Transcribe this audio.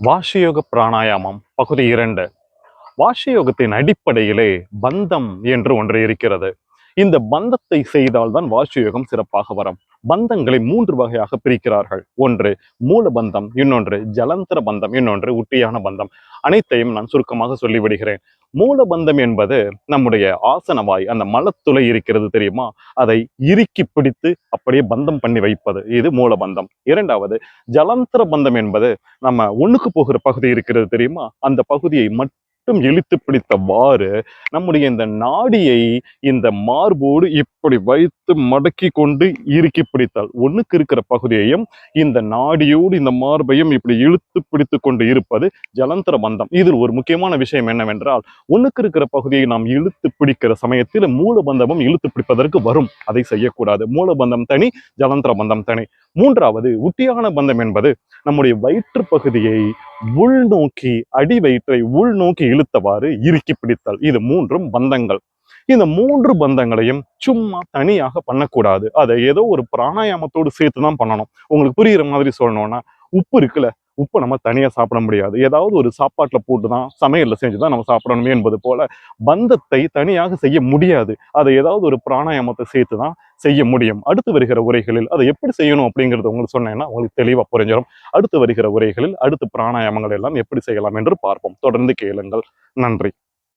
வாஷயோக பிராணாயாமம் பகுதி 2. வாஷயோகத்தின் அடிப்படையிலே பந்தம் என்று ஒன்று இருக்கிறது. இந்த பந்தத்தை செய்தால்தான் வாஷயோகம் சிறப்பாக வரும். பந்தங்களை 3 வகையாக பிரிக்கிறார்கள். ஒன்று மூல பந்தம், இன்னொன்று ஜலந்தர பந்தம், இன்னொன்று உட்டியான பந்தம். அனைத்தையும் நான் சுருக்கமாக சொல்லிவிடுகிறேன். மூல பந்தம் என்பது நம்முடைய ஆசனவாய், அந்த மலத்துளை இருக்கிறது தெரியுமா, அதை இறுக்கி பிடித்து அப்படியே பந்தம் பண்ணி வைப்பது, இது மூலபந்தம். இரண்டாவது ஜலந்தர பந்தம் என்பது நம்ம ஒண்ணுக்கு போகிற பகுதி இருக்கிறது தெரியுமா, அந்த பகுதியை மட்டும் இழுத்து பிடித்தவாறு நம்முடைய இந்த நாடியை இந்த மார்போடு இப்படி வைத்து மடக்கி கொண்டு இறுக்கி பிடித்தால் ஒண்ணுக்கு இருக்கிற பகுதியையும் இந்த நாடியோடு இந்த மார்பையும் இப்படி இழுத்து பிடித்து கொண்டு இருப்பது ஜலந்தர பந்தம். இதில் ஒரு முக்கியமான விஷயம் என்னவென்றால், ஒண்ணுக்கு இருக்கிற பகுதியை நாம் இழுத்து பிடிக்கிற சமயத்தில் மூலபந்தமும் இழுத்து பிடிப்பதற்கு வரும். அதை செய்யக்கூடாது. மூலபந்தம் தனி, ஜலந்தர பந்தம் தனி. மூன்றாவது உட்டியான பந்தம் என்பது நம்முடைய வயிற்று பகுதியை உள்நோக்கி, அடி வயிற்றை உள்நோக்கி இழுத்தவாறு இறுக்கி பிடித்தல். இது 3 பந்தங்கள். இந்த 3 பந்தங்களையும் சும்மா தனியாக பண்ணக்கூடாது. அதை ஏதோ ஒரு பிராணாயாமத்தோடு சேர்த்து தான் பண்ணணும். உங்களுக்கு புரியுற மாதிரி சொல்லணும்னா, உப்பு இருக்குல்ல, உப்பை நம்ம தனியா சாப்பிட முடியாது. ஏதாவது ஒரு சாப்பாட்டுல போட்டுதான், சமையல்ல செஞ்சுதான் நம்ம சாப்பிடணுமே என்பது போல பந்தத்தை தனியாக செய்ய முடியாது. அதை ஏதாவது ஒரு பிராணாயாமத்தை சேர்த்து தான் செய்ய முடியும். அடுத்து வருகிற உரைகளில் அதை எப்படி செய்யணும் அப்படிங்கறத உங்களுக்கு சொன்னேன்னா உங்களுக்கு தெளிவா புரிஞ்சிடும். அடுத்து வருகிற உரைகளில் அடுத்து பிராணாயாமங்கள் எல்லாம் எப்படி செய்யலாம் என்று பார்ப்போம். தொடர்ந்து கேளுங்கள். நன்றி.